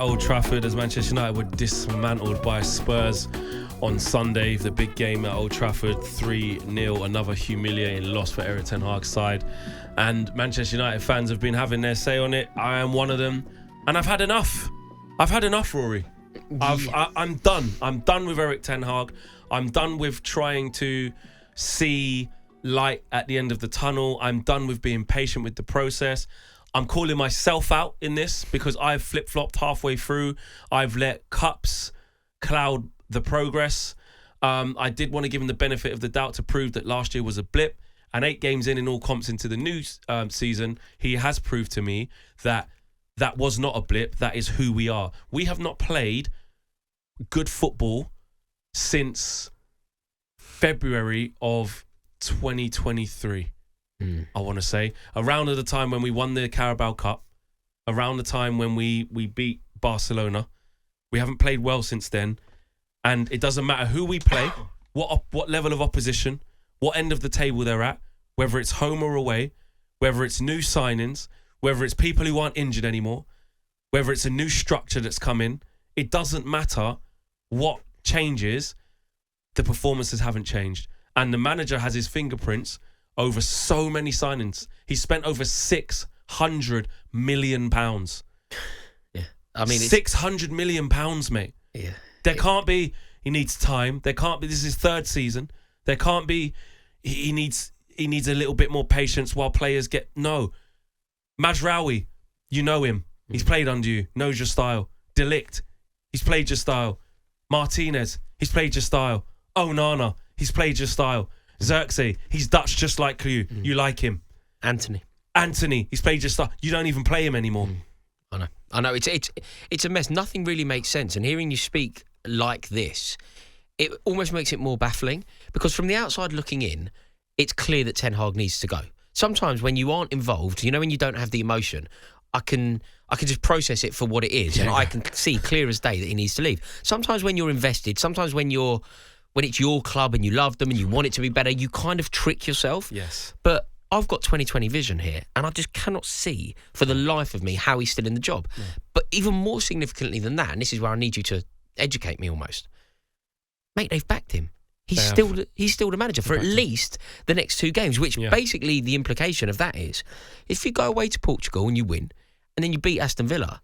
Old Trafford as Manchester United were dismantled by Spurs on Sunday. The big game at Old Trafford, 3-0, another humiliating loss for Erik Ten Hag's side. And Manchester United fans have been having their say on it. I am one of them. And I've had enough. I've had enough, Rory. I'm done. I'm done with Erik Ten Hag. I'm done with trying to see light at the end of the tunnel. I'm done with being patient with the process. I'm calling myself out in this because I've flip-flopped halfway through. I've let cups cloud the progress. I did want to give him the benefit of the doubt to prove that last year was a blip. And 8 games in all comps into the new season, he has proved to me that that was not a blip. That is who we are. We have not played good football since February of 2023. I want to say around at the time when we won the Carabao Cup, around the time when we beat Barcelona. We haven't played well since then, and it doesn't matter who we play, what level of opposition, what end of the table they're at, whether it's home or away, whether it's new signings, whether it's people who aren't injured anymore, whether it's a new structure that's come in. It doesn't matter what changes, the performances haven't changed, and the manager has his fingerprints over so many signings. He spent over £600 million. Yeah, I mean, £600 million, mate. Yeah, there can't be. He needs time. There can't be. This is his 3rd season. There can't be. He needs a little bit more patience while players get Mazraoui, you know him. He's played under you. Knows your style. De Ligt, he's played your style. Martinez, he's played your style. Onana, he's played your style. Xerxes, he's Dutch just like you. You like him. Anthony, he's played your style. You don't even play him anymore. I know. It's a mess. Nothing really makes sense. And hearing you speak like this, it almost makes it more baffling because from the outside looking in, it's clear that Ten Hag needs to go. Sometimes when you aren't involved, when you don't have the emotion, I can just process it for what it is, and I can see clear as day that he needs to leave. Sometimes when you're invested, sometimes when it's your club and you love them and you want it to be better, you kind of trick yourself. Yes. But I've got 20/20 vision here, and I just cannot see for the life of me how he's still in the job. Yeah. But even more significantly than that, and this is where I need you to educate me almost, mate, they've backed him. He's still the manager for at least the next 2 games, which basically the implication of that is if you go away to Portugal and you win, and then you beat Aston Villa,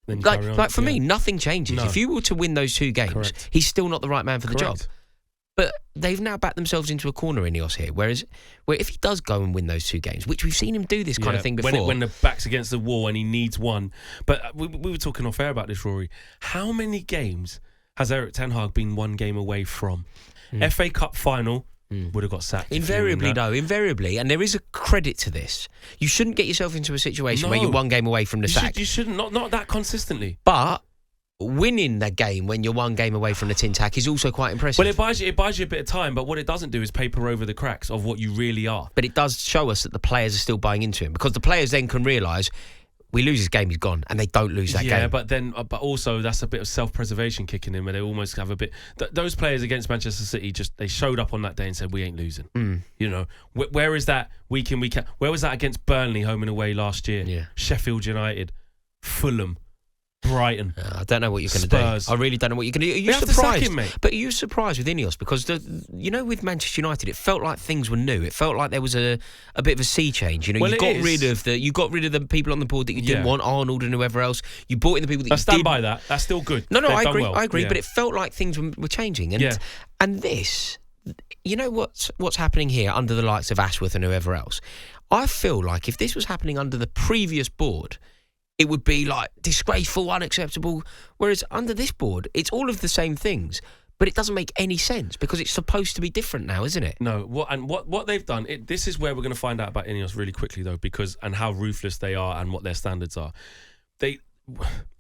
like for me, nothing changes. No. If you were to win those 2 games, he's still not the right man for the job. But they've now backed themselves into a corner, Ineos here. Where if he does go and win those 2 games, which we've seen him do this kind of thing before, when the back's against the wall and he needs one. But we were talking off air about this, Rory. How many games has Erik Ten Hag been 1 game away from? FA Cup final, would have got sacked. Invariably. And there is a credit to this. You shouldn't get yourself into a situation where you're 1 game away from the sack. You shouldn't, not that consistently. But winning that game when you're 1 game away from the tin tack is also quite impressive. Well, it buys you a bit of time, but what it doesn't do is paper over the cracks of what you really are. But it does show us that the players are still buying into him, because the players then can realise we lose this game, he's gone, and they don't lose that game. Yeah, but also that's a bit of self-preservation kicking in, where they almost have a bit. Those players against Manchester City they showed up on that day and said we ain't losing. Where is that week in week out? Where was that against Burnley home and away last year? Yeah. Sheffield United, Fulham, Brighton. I don't know what you're going to do. I really don't know what you're going to do. Are you surprised? Him, mate. But are you surprised with Ineos? Because with Manchester United, it felt like things were new. It felt like there was a bit of a sea change. You got rid of the people on the board that you didn't want, Arnold and whoever else. You brought in the people that you did. I stand by that. That's still good. No, I agree. Well. I agree. Yeah. But it felt like things were changing. And this, what's happening here under the likes of Ashworth and whoever else. I feel like if this was happening under the previous board, it would be like disgraceful, unacceptable. Whereas under this board, it's all of the same things, but it doesn't make any sense because it's supposed to be different now, isn't it? No. What they've done, this is where we're going to find out about Ineos really quickly, though, and how ruthless they are and what their standards are. They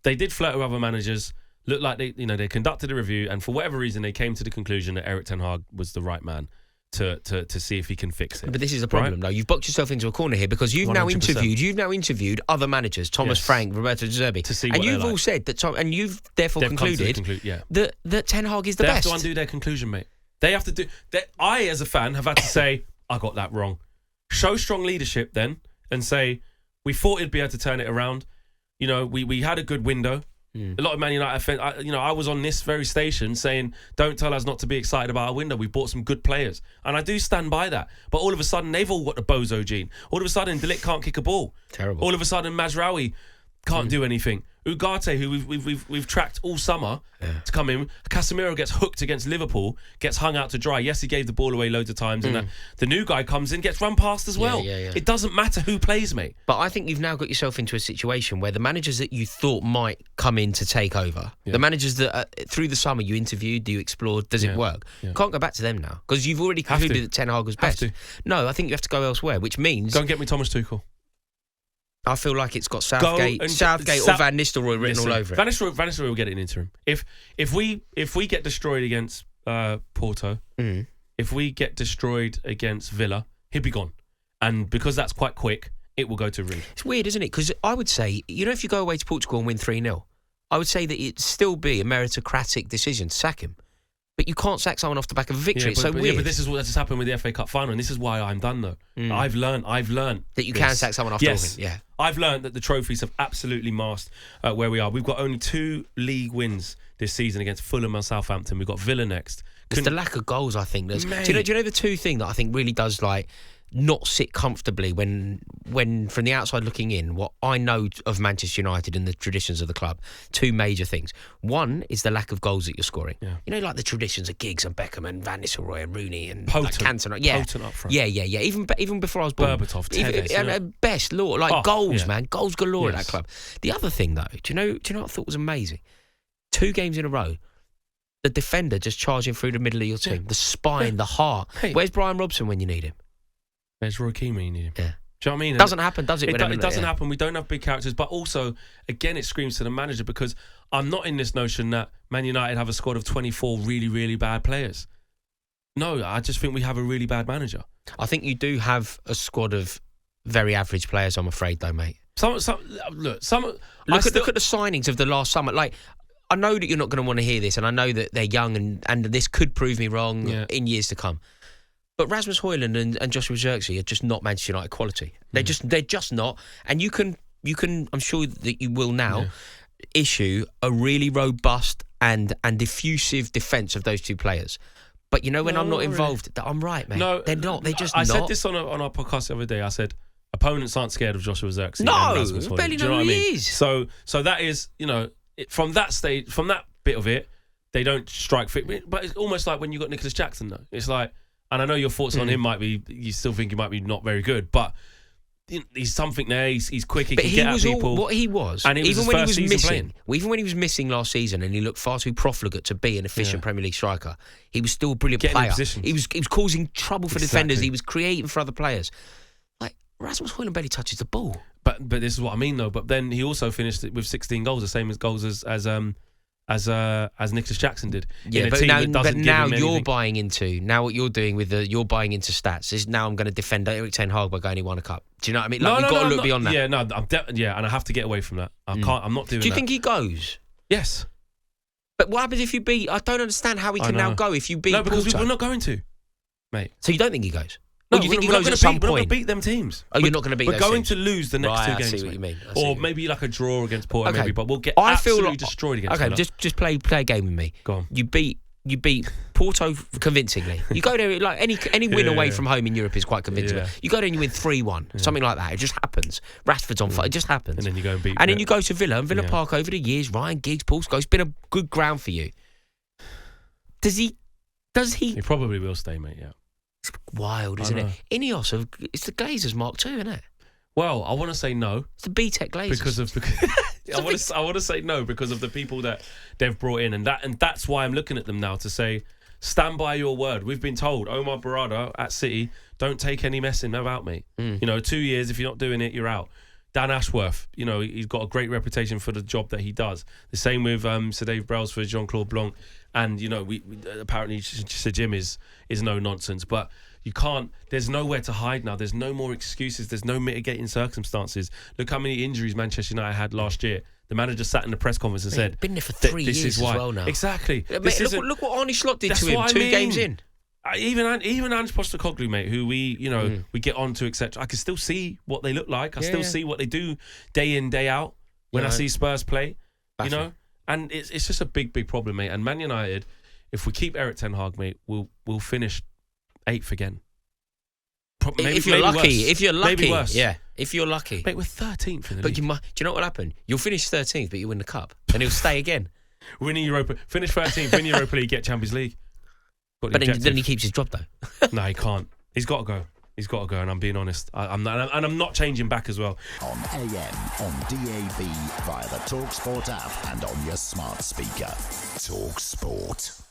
did flirt with other managers. Looked like they conducted a review, and for whatever reason, they came to the conclusion that Erik Ten Hag was the right man to see if he can fix it. But this is the problem, though. You've booked yourself into a corner here because you've 100%. now interviewed other managers, Thomas Frank, Roberto De Zerbi, to see and you've all said that and you've therefore concluded that Ten Hag is the best. They have to undo their conclusion, mate. They have to do that. I, as a fan, have had to say I got that wrong. Show strong leadership then and say we thought he'd be able to turn it around. You know, we had a good window. A lot of Man United fans, I was on this very station saying, don't tell us not to be excited about our window. We bought some good players. And I do stand by that. But all of a sudden, they've all got the bozo gene. All of a sudden, De Ligt can't kick a ball. Terrible. All of a sudden, Mazraoui can't do anything. Ugarte, who we've tracked all summer to come in. Casemiro gets hooked against Liverpool, gets hung out to dry. Yes, he gave the ball away loads of times, and the new guy comes in, gets run past as well. Yeah. It doesn't matter who plays, mate. But I think you've now got yourself into a situation where the managers that you thought might come in to take over, the managers that through the summer you interviewed, you explored, does it work? Can't go back to them now because you've already concluded that Ten Hag was best. No, I think you have to go elsewhere, which means go and get me Thomas Tuchel. I feel like it's got Southgate or Van Nistelrooy written all over it. Van Nistelrooy will get it in interim. If we get destroyed against Porto, if we get destroyed against Villa, he'll be gone. And because that's quite quick, it will go to Reed. It's weird, isn't it? Because I would say, if you go away to Portugal and win 3-0, I would say that it'd still be a meritocratic decision to sack him. But you can't sack someone off the back of a victory. It's so weird. Yeah, but this is what has happened with the FA Cup final, and this is why I'm done, though. I've learned that you can sack someone after a win. Yeah. I've learned that the trophies have absolutely masked where we are. We've got only 2 league wins this season against Fulham and Southampton. We've got Villa next. It's the lack of goals, I think. Do you know the two thing that I think really does not sit comfortably when from the outside looking in, what I know of Manchester United and the traditions of the club, 2 major things. One is the lack of goals that you're scoring. Yeah. Like the traditions of Giggs and Beckham and Van Nistelrooy and Rooney and Cantona. Yeah. Potent up front. Yeah. Even before I was born. Berbatov, Tevez. Best, Lord, goals, man. Goals galore at that club. The other thing, though, do you know what I thought was amazing? 2 games in a row, the defender just charging through the middle of your team. The spine, the heart. Hey. Where's Brian Robson when you need him? There's Roy Keane when you need him. Yeah. Do you know what I mean? It doesn't happen, does it? It doesn't happen. We don't have big characters. But also, again, it screams to the manager because I'm not in this notion that Man United have a squad of 24 really, really bad players. No, I just think we have a really bad manager. I think you do have a squad of very average players, I'm afraid, though, mate. Look at the signings of the last summer. I know that you're not going to want to hear this, and I know that they're young, and this could prove me wrong in years to come. But Rasmus Højlund and Joshua Zirkzee are just not Manchester United quality. They're just not. And you can. I'm sure that you will now issue a really robust and diffusive defence of those 2 players. But when I'm not involved, I'm right, mate. No, they're not. They're just not. I said this on our podcast the other day. I said opponents aren't scared of Joshua Zirkzee. No, and Rasmus Højlund. barely Do you know know who what I mean? he is. So that is from that stage, from that bit of it, they don't strike fit. But it's almost like when you got Nicholas Jackson, though. It's like. And I know your thoughts on him might be, you still think he might be not very good, but he's something there. He's quick. He can get at people. What he was, and even when he was missing last season, and he looked far too profligate to be an efficient Premier League striker, he was still a brilliant player. He was causing trouble for defenders. He was creating for other players. Like Rasmus Højlund barely touches the ball. But this is what I mean, though. But then he also finished it with 16 goals, the same as goals as Nicholas Jackson did. Yeah, but now you're buying into what you're doing with you're buying into stats. Is now I'm going to defend Erik Ten Hag by going he won a cup. Do you know what I mean? You've got to look beyond that. Yeah, no, and I have to get away from that. I can't. I'm not doing that. Do you think he goes? Yes. But what happens if you beat? I don't understand how he can now go if you beat. No, because Porto. we're not going to, mate. So you don't think he goes? No, or do you think he goes at some point? We're not going to beat them teams. Oh, you're not going to beat them teams? We're going to lose the next 2 games. I see what you mean. Or maybe like a draw against Porto, maybe, but we'll get absolutely destroyed against Porto. Okay, just play a game with me. Go on. You beat Porto convincingly. You go there, like any win away from home in Europe is quite convincing. Yeah. You go there and you win 3-1, something like that. It just happens. Rashford's on fire. It just happens. And then you go and beat. And then you go to Villa, and Villa Park over the years, Ryan Giggs, Paul Scholes, it's been a good ground for you. Does he? He probably will stay, mate, yeah. It's wild, isn't it? Ineos, it's the Glazers Mark II, isn't it? Well, I want to say no. It's the B-Tech Glazers. I want to say no because of the people that they've brought in, and that's why I'm looking at them now to say, stand by your word. We've been told, Omar Barada at City, don't take any messing about me. 2 years, if you're not doing it, you're out. Dan Ashworth, he's got a great reputation for the job that he does. The same with Sir Dave Brailsford, Jean-Claude Blanc, and we apparently Sir Jim is no nonsense, but you can't. There's nowhere to hide now. There's no more excuses. There's no mitigating circumstances. Look how many injuries Manchester United had last year. The manager sat in the press conference and said, "Been there for 3 years as well now." Exactly. Look what Arne Slot did to him 2 games in. Even Ange Postecoglou, mate, who we get on to, etc. I can still see what they look like. I still see what they do day in, day out. when I see Spurs play, Baffling. you know? And it's just a big, big problem, mate. And Man United, if we keep Erik Ten Hag, mate, we'll finish 8th again. Maybe, if you're lucky, maybe worse. yeah. If you're lucky, mate, we're 13th in the but league. do you know what will happen? You'll finish 13th, but you win the cup, and he'll stay again. Winning Europa, finish 13th, win Europa League, get Champions League. But then he keeps his job though. No, he can't. He's got to go. He's got to go, and I'm being honest. I'm not changing back as well. On AM, on DAB, via the talkSPORT app, and on your smart speaker. talkSPORT.